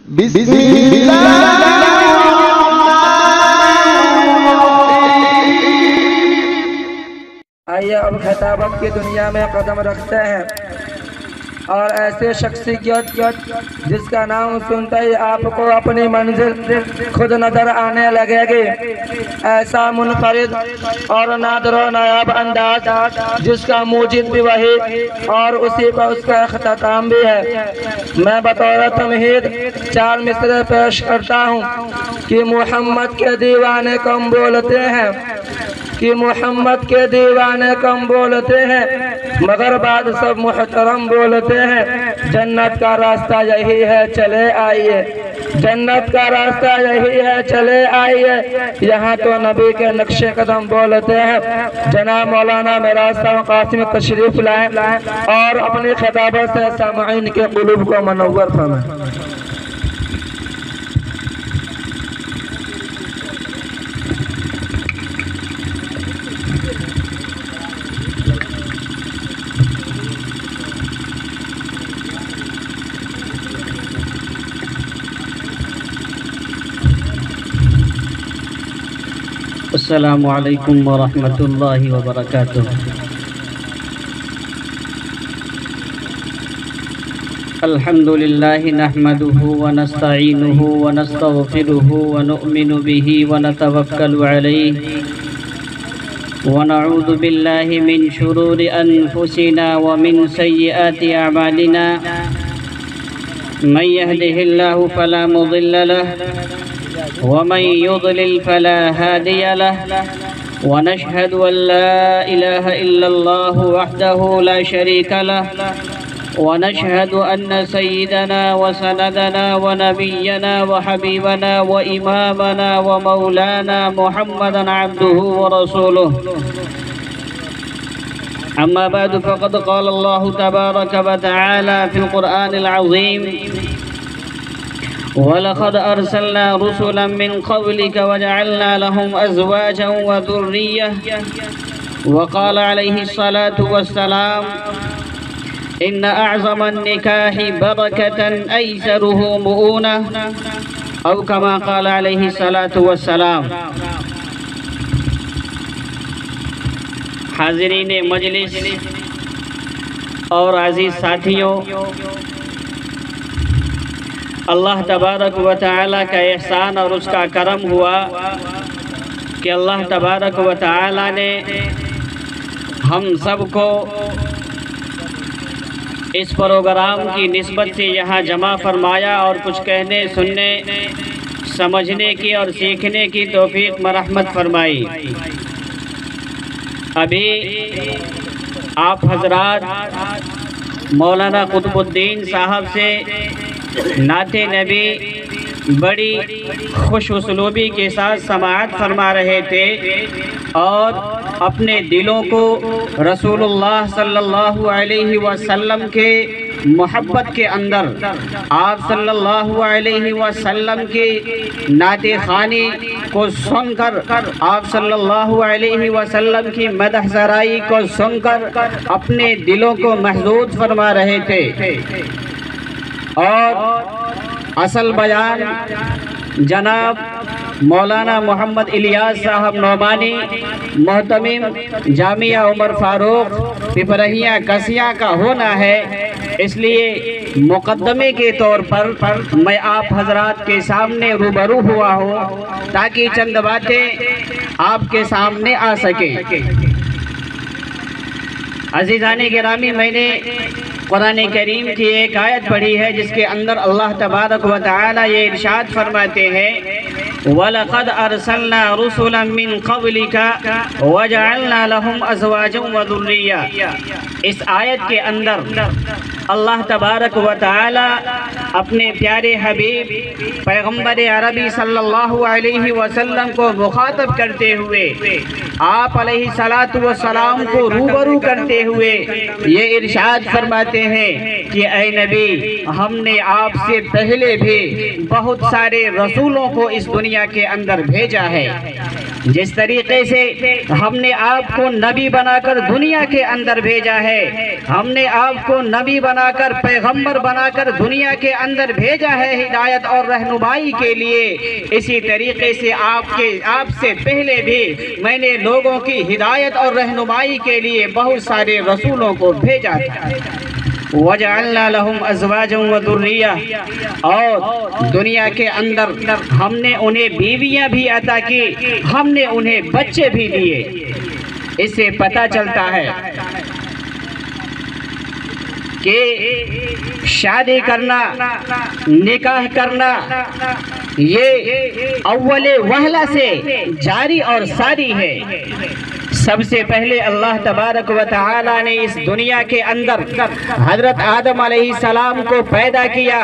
بسم اللہ آئیے اب خطابت کی دنیا میں قدم رکھتے ہیں اور ایسے شخصیت جس کا نام سنتے ہی آپ کو اپنی منزل خود نظر آنے لگے گی، ایسا منفرد اور نادر و نایاب انداز جس کا موجد بھی وہی اور اسی پر اس کا اختتام بھی ہے۔ میں بطور تمہید 4 مصرع پیش کرتا ہوں کہ محمد کے دیوانے کم بولتے ہیں، کہ محمد کے دیوانے کم بولتے ہیں مگر بعد سب محترم بولتے ہیں۔ جنت کا راستہ یہی ہے چلے آئیے، جنت کا راستہ یہی ہے چلے آئیے، یہاں تو نبی کے نقش قدم بولتے ہیں۔ جناب مولانا میراث صاحب قاسم تشریف لائیں اور اپنی خطابت سے سامعین کے قلوب کو منور فرمائیں۔ السلام علیکم ورحمۃ اللہ وبرکاتہ۔ الحمد للہ نحمده ونستعینه ونستغفره ونؤمن به ونتوکل علیہ ونعوذ باللہ من شرور انفسنا ومن سیئات اعمالنا، من يهده الله فلا مضل له ومن يضلل فلا هادي له، ونشهد أن لا إله إلا الله وحده لا شريك له، ونشهد أن سيدنا وسندنا ونبينا وحبيبنا وإمامنا ومولانا محمدا عبده ورسوله. أما بعد فقد قال الله تبارك وتعالى في القرآن العظيم: وَلَقَدْ أَرْسَلْنَا رُسُلًا مِّن قَبْلِكَ وَجَعَلْنَا لَهُمْ أَزْوَاجًا وَذُرِّيَّةً. وقال عليه الصلاة والسلام: إن أعظم النكاح بركة أيسره مؤونة، أو كما قال عليه الصلاة والسلام. حاضرین مجلس اور عزیز ساتھیوں، اللہ تبارک و تعالیٰ کا احسان اور اس کا کرم ہوا کہ اللہ تبارک و تعالیٰ نے ہم سب کو اس پروگرام کی نسبت سے یہاں جمع فرمایا اور کچھ کہنے، سننے، سمجھنے کی اور سیکھنے کی توفیق مرحمت فرمائی۔ ابھی آپ حضرات مولانا قطب الدین صاحب سے نعت نبی بڑی خوش اسلوبی کے ساتھ سماعت فرما رہے تھے اور اپنے دلوں کو رسول اللہ صلی اللہ علیہ وسلم کے محبت کے اندر، آپ صلی اللہ علیہ وسلم کی نعت خوانی کو سن کر، آپ صلی اللہ علیہ وسلم کی مدح سرائی کو سن کر اپنے دلوں کو محظوظ فرما رہے تھے۔ اور اصل بیان جناب مولانا محمد الیاس صاحب نعمانی، محتمم جامعہ عمر فاروق پپرہیاں کسیاں کا ہونا ہے، اس لیے مقدمے کے طور پر میں آپ حضرات کے سامنے روبرو ہوا ہوں تاکہ چند باتیں آپ کے سامنے آ سکیں۔ عزیزان گرامی، میں نے قرآن کریم کی ایک آیت پڑھی ہے جس کے اندر اللہ تبارک و تعالی یہ ارشاد فرماتے ہیں: وَلَقَدْ أَرْسَلْنَا رُسُلًا مِّن قَبْلِكَ وَجَعَلْنَا لَهُمْ أَزْوَاجًا وَذُرِّيَّةً۔ اس آیت کے اندر اللہ تبارک و تعالی اپنے پیارے حبیب پیغمبر عربی صلی اللہ علیہ وسلم کو مخاطب کرتے ہوئے، آپ علیہ السلام کو روبرو کرتے ہوئے یہ ارشاد فرماتے ہیں کہ اے نبی، ہم نے آپ سے پہلے بھی بہت سارے رسولوں کو اس دنیا کے اندر بھیجا ہے، जिस तरीके से हमने आपको नबी बनाकर दुनिया के अंदर भेजा है, हमने आपको नबी बनाकर पैगंबर बनाकर दुनिया के अंदर भेजा है हिदायत और रहनुमाई के लिए, इसी तरीके से आपसे पहले भी मैंने लोगों की हिदायत और रहनुमाई के लिए बहुत सारे रसूलों को भेजा था। वजअलना लहुम अज़वाजन व दुर्रिया, और दुनिया के अंदर हमने उन्हें बीवियां भी अता की, हमने उन्हें बच्चे भी दिए। इससे पता चलता है कि शादी करना, निकाह करना ये अव्वले वहला से जारी और सारी है। सबसे पहले अल्लाह तबारक व तआला ने इस दुनिया के अंदर हजरत आदम अलैहिस्सलाम को पैदा किया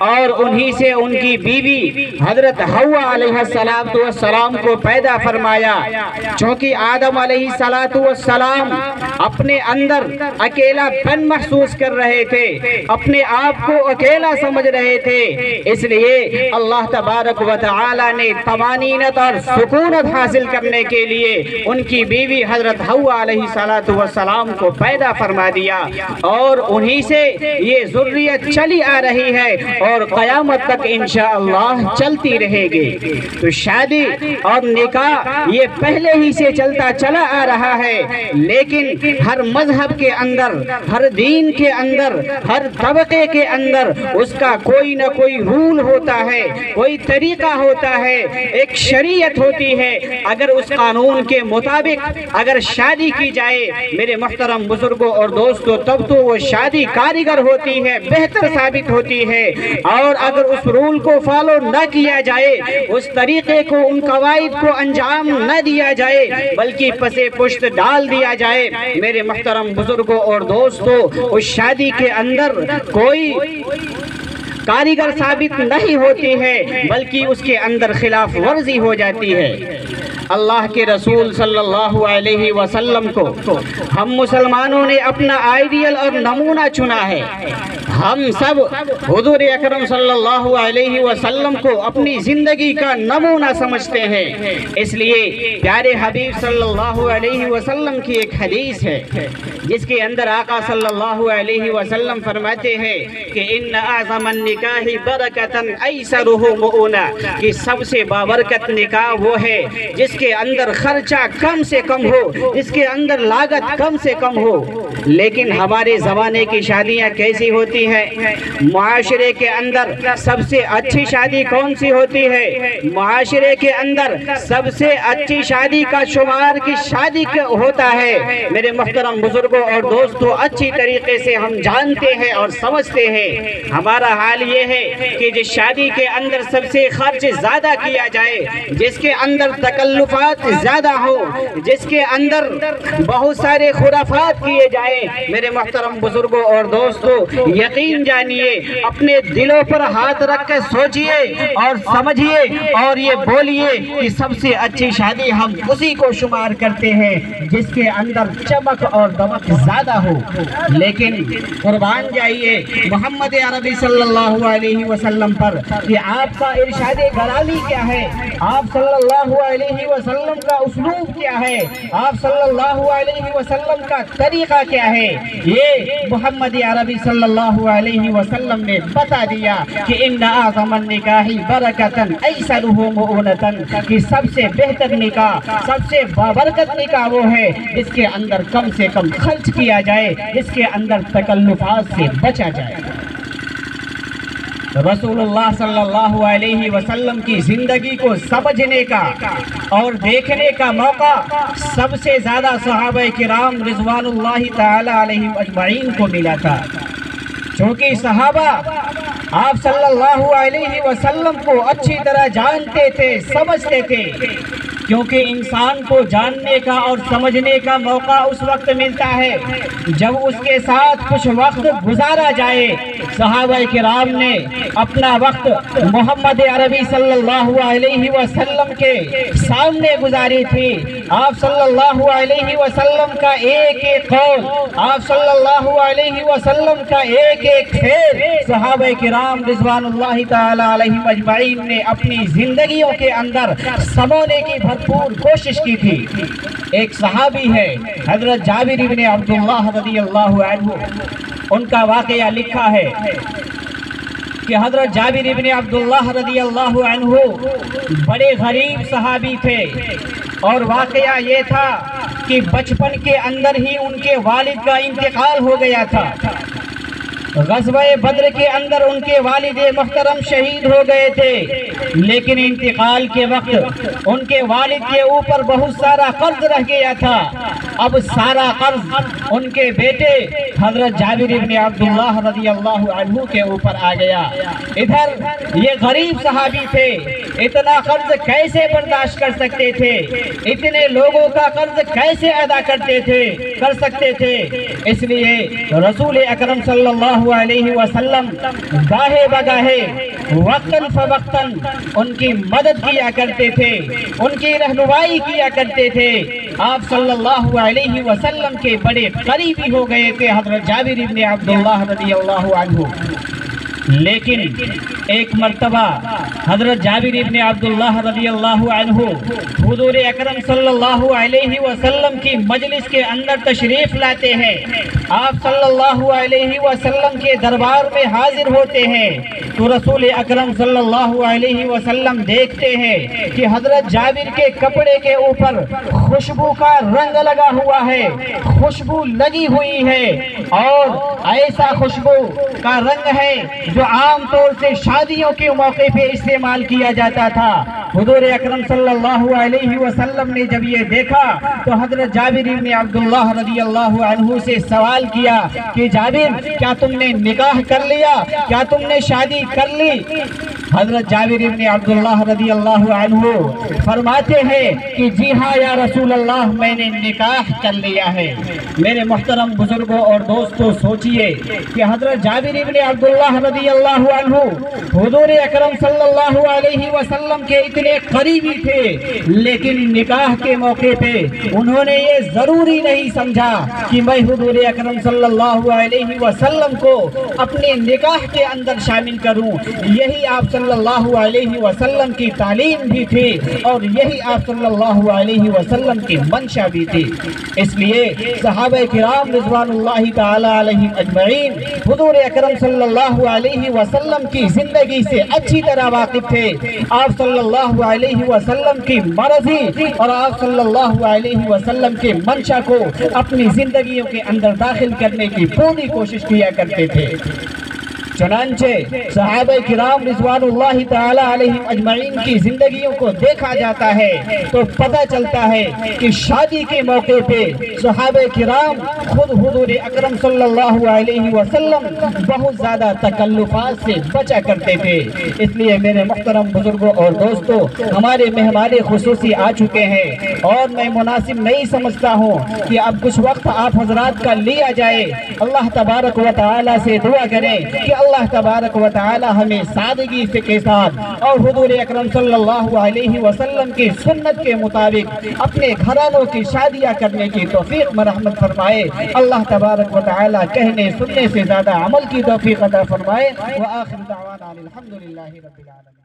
और उन्हीं से उनकी बीवी हजरत हव्वा अलैहिस्सलाम को पैदा फरमाया। क्योंकि आदम अलैहिस्सलाम अपने अंदर अकेलापन महसूस कर रहे थे, अपने आप को अकेला समझ रहे थे, इसलिए अल्लाह तबारक व तआला ने तमानीनत और सुकूनत हासिल करने के लिए उनकी बीवी हजरत हव्वा अलैहिस्सलाम को पैदा फरमा दिया और उन्हीं से ये ज़ुर्रियत चली आ रही है और क़यामत तक इंशाअल्लाह चलती रहेगी। तो शादी और निकाह ये पहले ही से चलता चला आ रहा है, लेकिन हर मजहब के अंदर, हर दीन के अंदर, हर तबके के अंदर उसका कोई ना कोई रूल होता है, कोई तरीका होता है, एक शरीयत होती है। अगर उस कानून के मुताबिक अगर शादी की जाए मेरे मुहतरम बुजुर्गों और दोस्तों, तब तो वो शादी कारीगर होती है, बेहतर साबित होती है। और अगर उस रूल को फॉलो न किया जाए, उस तरीके को, उन कवायद को अंजाम न दिया जाए, बल्कि पसे पुश्त डाल दिया जाए, मेरे मुहतरम बुजुर्गों और दोस्तों, उस शादी के अंदर कोई कारीगर साबित नहीं होती है, बल्कि उसके अंदर खिलाफ वर्जी हो जाती है। अल्लाह के रसूल सल्लल्लाहु अलैहि वसल्लम को हम मुसलमानों ने अपना आइडियल और नमूना चुना है। हम सब हुजूर अकरम सल्लल्लाहु अलैहि वसल्लम को अपनी ज़िंदगी का नमूना समझते हैं। इसलिए प्यारे हबीब सल्लल्लाहु अलैहि वसल्लम की एक हदीस है जिसके अंदर आका सल्लल्लाहु अलैहि वसल्लम फरमाते हैं कि इन्न आज़मन निकाही बरकतन ऐसरुहु मुऊना, कि सबसे बाबरकत निकाह वो है जिसके अंदर खर्चा कम से कम हो, जिसके अंदर लागत कम से कम हो। लेकिन हमारे ज़माने की शादियाँ कैसी होती हैं? मुआशरे के अंदर सबसे अच्छी शादी कौन सी होती है? मुआशरे के अंदर सबसे अच्छी शादी का शुमार की शादी होता है। मेरे मुहतरम बुजुर्गों और दोस्तों, अच्छी तरीके से हम जानते हैं और समझते हैं। हमारा हाल ये है कि जिस शादी के अंदर सबसे खर्च ज़्यादा किया जाए, जिसके अंदर तकल्लुफात ज़्यादा हो, जिसके अंदर बहुत सारे खुराफात किए जाए, मेरे मुहतरम बुजुर्गों और दोस्तों, यकीन जानिए, अपने दिलों पर हाथ रख कर सोचिए और समझिए और ये बोलिए कि सबसे अच्छी शादी हम उसी को शुमार करते हैं जिसके अंदर चमक और दमक ज़्यादा हो। लेकिन कुर्बान जाइए मोहम्मद अरबी सल्लल्लाहु अलैहि वसल्लम पर कि आपका इरशाद गराली क्या है, आप सल्लल्लाहु अलैहि वसल्लम का उस्लूब क्या है, आप सल्लल्लाहु अलैहि वसल्लम का तरीका क्या है, ये मोहम्मद अरबी सल्लल्लाहु अलैहि वसल्लम ने बता दिया कि इन्ना आज़मन निकाही बरकतन ऐसरुहु मुऊनतन, कि सबसे बेहतर निकाह, सबसे बाबरकत निकाह वो है जिसके अंदर कम से कम खर्च किया जाए, जिसके अंदर तकल्लुफात से बचा जाए। रसूलुल्लाह सल्लल्लाहु अलैहि वसल्लम की ज़िंदगी को समझने का और देखने का मौका सबसे ज़्यादा सहाबा किराम रिज़वानुल्लाहि ताला अलैहिम अजमईन को मिला था। क्योंकि सहाबा आप सल्लल्लाहु अलैहि वसल्लम को अच्छी तरह जानते थे, समझते थे, क्योंकि इंसान को जानने का और समझने का मौका उस वक्त मिलता है जब उसके साथ कुछ वक्त गुजारा जाए। सहाबाए किराम ने अपना वक्त मोहम्मद अरबी सल्लल्लाहु अलैहि वसल्लम के सामने गुजारी थी। आप सल्लल्लाहु अलैहि वसल्लम का एक एक कौल, आप सल्लल्लाहु अलैहि वसल्लम का एक एक फेर सहाबाए किराम रिज़वानुल्लाहि ताला अलैहिम अजमईन ने अपनी जिंदगियों के अंदर समोने की भरपूर कोशिश की थी। एक सहाबी है हजरत जाबिर इब्न अब्दुल्लाह रज़ियल्लाहु अन्हु, उनका वाक़या लिखा है कि हजरत जाबिर इब्न अब्दुल्लाह रज़ियल्लाहु अन्हु बड़े गरीब सहाबी थे और वाक़या ये था कि बचपन के अंदर ही उनके वालिद का इंतकाल हो गया था। ग़ज़वा-ए बद्र के अंदर उनके वालिद मुहतरम शहीद हो गए थे, लेकिन इंतकाल के वक्त उनके वालिद के ऊपर बहुत सारा कर्ज रह गया था। अब सारा कर्ज उनके बेटे हजरत जाबिर इब्न अब्दुल्लाह रज़ियल्लाहु अन्हु के ऊपर आ गया। इधर ये गरीब सहाबी थे, इतना कर्ज कैसे बर्दाश्त कर सकते थे, इतने लोगों का कर्ज कैसे अदा कर सकते थे। इसलिए रसूल अकरम सल्लल्लाहु अलैहि वसल्लम गाहे बगाहे वक्तन फवक्तन उनकी मदद किया करते थे, उनकी रहनुमाई किया करते थे। आप सल्लल्लाहु अलैहि वसल्लम के बड़े करीबी हो गए थे हज़रत जाबिर इब्न अब्दुल्लाह रज़ियल्लाहु अन्हु। लेकिन एक मर्तबा हज़रत जाबिर इब्न अब्दुल्लाह रज़ियल्लाहु अन्हु हुज़ूर अकरम सल्लल्लाहु अलैहि वसल्लम की मजलिस के अंदर तशरीफ़ लाते हैं। आप सल्लल्लाहु अलैहि वसल्लम के दरबार में हाजिर होते हैं तो रसूल अकरम सल्लल्लाहु अलैहि वसल्लम देखते हैं कि हज़रत जाबिर के कपड़े के ऊपर खुशबू का रंग लगा हुआ है, खुशबू लगी हुई है और ऐसा खुशबू का रंग है जो आम तौर से शादियों के मौके पे इस्तेमाल किया जाता था। हुज़ूर अकरम सल्लल्लाहु अलैहि वसल्लम ने जब ये देखा तो हज़रत जाबिर इब्न अब्दुल्लाह रज़ियल्लाहु अन्हु से सवाल किया कि जाबिर, क्या तुमने निकाह कर लिया, क्या तुमने शादी कर ली? हज़रत जाबिर इब्न अब्दुल्लाह रज़ियल्लाहु अन्हु फरमाते हैं कि जी हाँ या रसूल अल्लाह, मैंने निकाह कर लिया है। मेरे मुहतरम बुजुर्गों और दोस्तों, सोचिए कि हज़रत जाबिर इब्न अब्दुल्लाह रज़ियल्लाहु अन्हु हुज़ूर अकरम सल्लल्लाहु अलैहि वसल्लम के इतने करीबी थे, लेकिन निकाह के मौके पे उन्होंने ये ज़रूरी नहीं समझा कि मैं हुज़ूर अकरम सल्लल्लाहु अलैहि वसल्लम को अपने निकाह के अंदर शामिल करूं। यही आप सल्लल्लाहु अलैहि वसल्लम की तालीम भी थी और यही आप सल्लल्लाहु अलैहि वसल्लम की मंशा भी थी। इसलिए सहाबा किराम रिज़वानुल्लाहि ताला अलैहिम अजमईन हुज़ूर अकरम सल्लल्लाहु अलैहि वसल्लम की जिंदगी से अच्छी तरह वाकिफ थे। आप सल्लल्लाहु अलैहि वसल्लम की मर्ज़ी और आप सल्लल्लाहु अलैहि वसल्लम के मंशा को अपनी जिंदगियों के अंदर दाखिल करने की पूरी कोशिश किया करते थे। चुनांचे सहाबा किराम रिज़वानुल्लाहि ताला अलैहिम अजमईन की जिंदगियों को देखा जाता है तो पता चलता है कि शादी के मौके पे सहाबा किराम खुद हुज़ूर अकरम सल्लल्लाहु अलैहि वसल्लम बहुत ज़्यादा तकल्लुफ़ात से बचा करते थे। इसलिए मेरे मुहतरम बुजुर्गों और दोस्तों, हमारे मेहमान खुसूसी आ चुके हैं और मैं मुनासिब नहीं समझता हूँ कि अब कुछ वक्त आप हजरात का लिया जाए। अल्लाह तबारक व तआला से दुआ करें कि अल्लाह तबारक व तआला हमें सादगी से के साथ और हुज़ूर अकरम सल्लल्लाहु अलैहि वसल्लम की सुन्नत के मुताबिक अपने घरानों की शादियाँ करने की तौफीक मरहमत फरमाए। अल्लाह तबारक व तआला कहने सुनने से ज़्यादा अमल की तौफीक अता फरमाए। व आखिर दावाना अनिल हम्दुलिल्लाहि रब्बिल आलमीन।